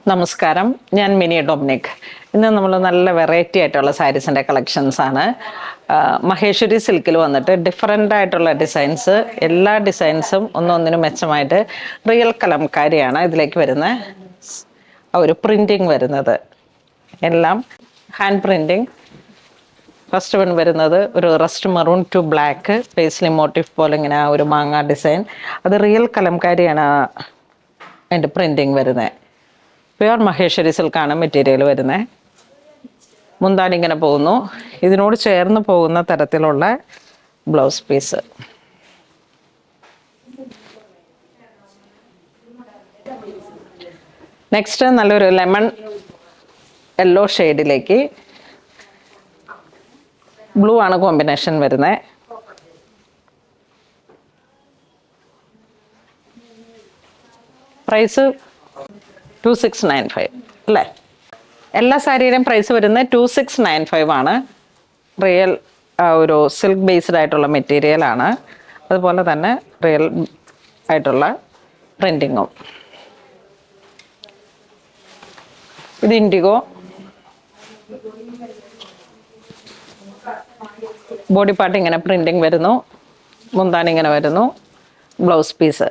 നമസ്കാരം, ഞാൻ mini Dominic. ഇന്ന് നമ്മൾ നല്ല വെറൈറ്റി ആയിട്ടുള്ള സാരീസിൻ്റെ കളക്ഷൻസ് ആണ്. മഹേശ്വരി സിൽക്കിൽ വന്നിട്ട് ഡിഫറെൻ്റ് ആയിട്ടുള്ള ഡിസൈൻസ്, എല്ലാ ഡിസൈൻസും ഒന്നൊന്നിനും മെച്ചമായിട്ട് റിയൽ കലംകാരിയാണ് ഇതിലേക്ക് വരുന്ന ഒരു പ്രിൻറ്റിങ് വരുന്നത്. എല്ലാം ഹാൻഡ് പ്രിൻറ്റിങ്. ഫസ്റ്റ് വൺ വരുന്നത് ഒരു rust maroon to black paisley motif പോലെ ഇങ്ങനെ ഒരു മാങ്ങ ഡിസൈൻ. അത് റിയൽ കലംകാരിയാണ് അതിൻ്റെ പ്രിൻറ്റിങ് വരുന്നത്. പ്യുവർ മഹേശ്വരി സിൽക്കാണ് മെറ്റീരിയൽ വരുന്നത്. മുന്താണി ഇങ്ങനെ പോകുന്നു. ഇതിനോട് ചേർന്ന് പോകുന്ന തരത്തിലുള്ള ബ്ലൗസ് പീസ്. നെക്സ്റ്റ് നല്ലൊരു ലെമൺ യെല്ലോ ഷെയ്ഡിലേക്ക് ബ്ലൂ ആണ് കോമ്പിനേഷൻ വരുന്നത്. പ്രൈസ് 2695 അല്ലേ? എല്ലാ സാരിയുടെയും പ്രൈസ് വരുന്നത് 2695 ആണ്. റിയൽ ഒരു സിൽക്ക് ബേസ്ഡ് ആയിട്ടുള്ള മെറ്റീരിയലാണ്. അതുപോലെ തന്നെ റിയൽ ആയിട്ടുള്ള പ്രിൻറ്റിങ്ങും. ഇത് ഇൻഡിഗോ. ബോഡി പാർട്ട് ഇങ്ങനെ പ്രിൻറ്റിങ് വരുന്നു. മുന്താണി ഇങ്ങനെ വരുന്നു. Blouse piece.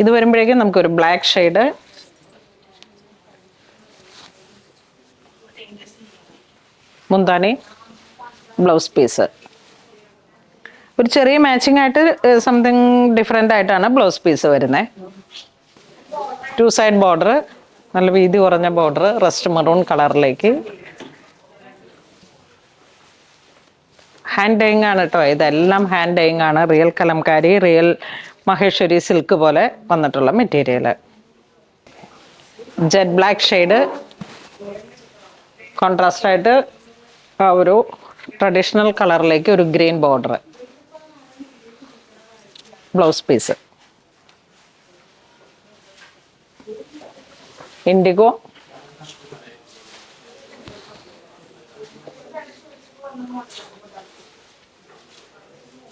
ഇത് വരുമ്പോഴേക്കും നമുക്കൊരു ബ്ലാക്ക് ഷെയ്ഡ്, മുന്താണി, ബ്ലൗസ് പീസ്. ഒരു ചെറിയ മാച്ചിങ് ആയിട്ട് സംതിങ് ഡിഫറെൻ്റ് ആയിട്ടാണ് ബ്ലൗസ് പീസ് വരുന്നത്. 2 സൈഡ് ബോർഡർ, നല്ല വീതി കുറഞ്ഞ ബോർഡർ, റസ്റ്റ് മെറൂൺ കളറിലേക്ക്. ഹാൻഡ് ഡൈയിങ് ആണ് കേട്ടോ, ഇതെല്ലാം ഹാൻഡ് ഡൈയിങ് ആണ്. Real Kalamkari, real Maheshwari silk പോലെ വന്നിട്ടുള്ള material. Jet black shade, contrast ആയിട്ട് ഒരു ട്രഡീഷണൽ കളറിലേക്ക് ഒരു green border. Blouse piece indigo.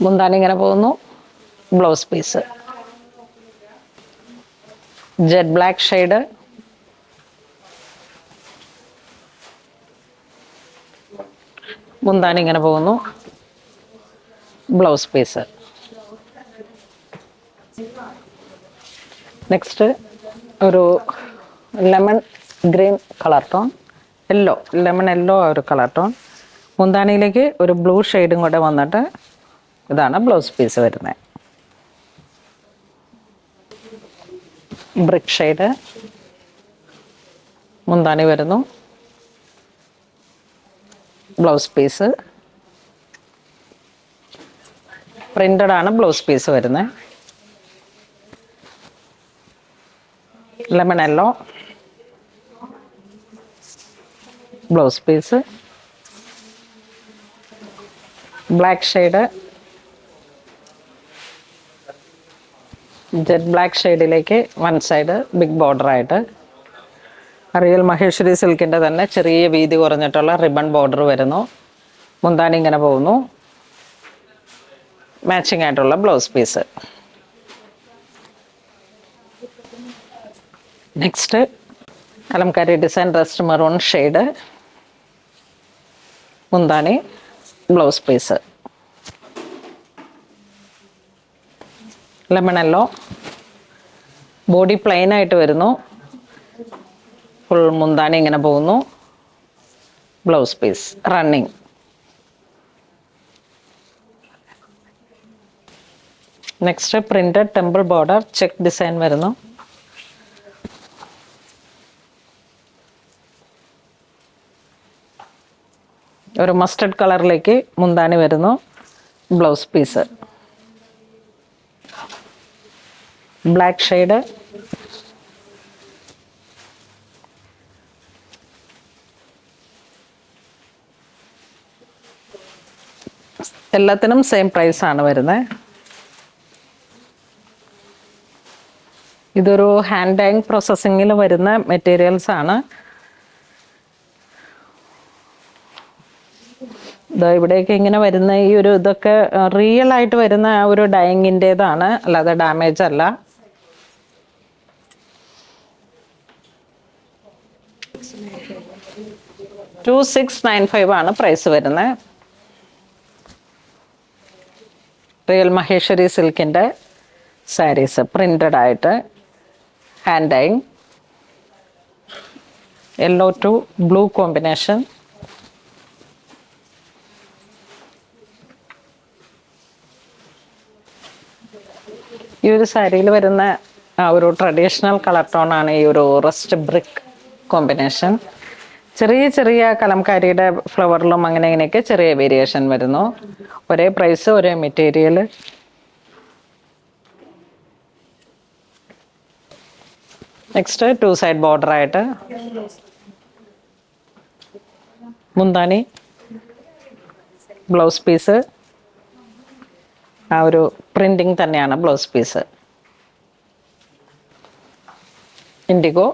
മുന്താണി ഇങ്ങനെ പോകുന്നു. Blouse piece jet black shade, മുന്താണി ഇങ്ങനെ പോകുന്നു. Blouse piece. നെക്സ്റ്റ് ഒരു lemon green colour tone, yellow, lemon yellow ഒരു കളർ ടോൺ. മുന്താണിയിലേക്ക് ഒരു ബ്ലൂ ഷെയ്ഡും കൂടെ വന്നിട്ട് ഇതാണ് ബ്ലൗസ് പീസ് വരുന്നത്. ബ്രിക്ക് ഷെയ്ഡ്, മുന്താണി വരുന്നു. ബ്ലൗസ് പീസ് പ്രിന്റഡ് ആണ്. ബ്ലൗസ് പീസ് വരുന്നത്. Lemon yellow, blouse piece. Black shade, jet black ഷെയ്ഡിലേക്ക് വൺ സൈഡ് ബിഗ് ബോർഡർ ആയിട്ട് റിയൽ മഹേശ്വരി സിൽക്കിൻ്റെ തന്നെ ചെറിയ വീതി കുറഞ്ഞിട്ടുള്ള റിബൺ ബോർഡർ വരുന്നു. മുന്താണി ഇങ്ങനെ പോകുന്നു. മാച്ചിങ് ആയിട്ടുള്ള blouse piece. Next Kalamkari design rust maroon shade, മുന്താണി, blouse piece. Lemon yellow, body plain ആയിട്ട് വരുന്നു. ഫുൾ മുന്താണി ഇങ്ങനെ പോകുന്നു. Blouse piece running. Next printed temple border check design വരുന്നു. ഒരു മസ്റ്റർഡ് കളറിലേക്ക് മുന്താണി വരുന്നു. ബ്ലൗസ് പീസ് ബ്ലാക്ക് ഷെയ്ഡ്, എല്ലാത്തിനും സെയിം പ്രൈസ് ആണ് വരുന്നത്. ഇതൊരു ഹാൻഡ് ഡൈയിങ് പ്രോസസ്സിങ്ങിൽ വരുന്ന മെറ്റീരിയൽസ് ആണ്. ഇവിടെയൊക്കെ ഇങ്ങനെ വരുന്ന ഈ ഒരു ഇതൊക്കെ റിയൽ ആയിട്ട് വരുന്ന ആ ഒരു ഡൈയിങ്ങിൻ്റെതാണ്, അല്ലാതെ ഡാമേജ് അല്ല. 2695 ആണ് പ്രൈസ് വരുന്നത്. റിയൽ മഹേശ്വരി സിൽക്കിൻ്റെ സാരീസ് പ്രിന്റഡ് ആയിട്ട് hand dyeing, yellow to blue combination. ഈ ഒരു സാരിയിൽ വരുന്ന ആ ഒരു ട്രഡീഷണൽ കളർ ടോണാണ് ഈ ഒരു റസ്റ്റ് ബ്രിക്ക് കോമ്പിനേഷൻ. ചെറിയ ചെറിയ കലംകാരിയുടെ ഫ്ലവറിലും അങ്ങനെ ഇങ്ങനെയൊക്കെ ചെറിയ വേരിയേഷൻ വരുന്നു. ഒരേ പ്രൈസ്, ഒരേ മെറ്റീരിയൽ. നെക്സ്റ്റ് 2 സൈഡ് ബോർഡർ ആയിട്ട് മുന്താനി, ബ്ലൗസ് പീസ് ആ ഒരു പ്രിന്റിങ് തന്നെയാണ് ബ്ലൗസ് പീസ്. ഇൻഡിഗോ,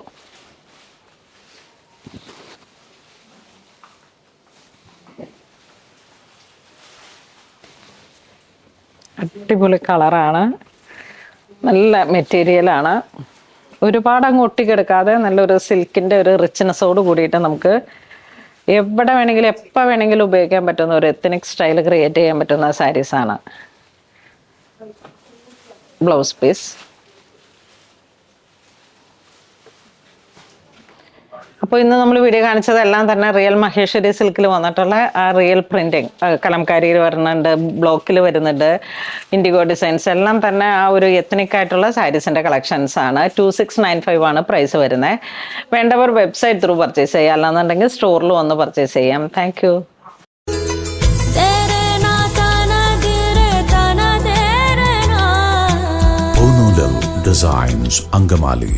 അടിപൊളി കളറാണ്, നല്ല മെറ്റീരിയലാണ്. ഒരുപാട് അങ്ങ് ഒട്ടിക്കെടുക്കാതെ നല്ലൊരു സിൽക്കിൻ്റെ ഒരു റിച്ച്നെസ്സോട് കൂടിയിട്ട് നമുക്ക് എവിടെ വേണമെങ്കിലും എപ്പോൾ വേണമെങ്കിലും ഉപയോഗിക്കാൻ പറ്റുന്ന ഒരു എത്നിക് സ്റ്റൈൽ ക്രിയേറ്റ് ചെയ്യാൻ പറ്റുന്ന സാരീസാണ്. Blouse piece. അപ്പോൾ ഇന്ന് നമ്മൾ വീഡിയോ കാണിച്ചതെല്ലാം തന്നെ റിയൽ മഹേശ്വരി സിൽക്കിൽ വന്നിട്ടുള്ള ആ റിയൽ പ്രിൻറ്റിങ്, കലംകാരിയിൽ വരുന്നുണ്ട്, ബ്ലോക്കിൽ വരുന്നുണ്ട്, ഇൻഡിഗോ ഡിസൈൻസ് എല്ലാം തന്നെ ആ ഒരു എത്നിക് ആയിട്ടുള്ള സാരീസിൻ്റെ കളക്ഷൻസ് ആണ്. 2695 ആണ് പ്രൈസ് വരുന്നത്. വേണ്ടവർ വെബ്സൈറ്റ് ത്രൂ പർച്ചേസ് ചെയ്യാം, അല്ലാന്നുണ്ടെങ്കിൽ സ്റ്റോറിൽ വന്ന് പർച്ചേസ് ചെയ്യാം. Thank you. Designs, Angamali.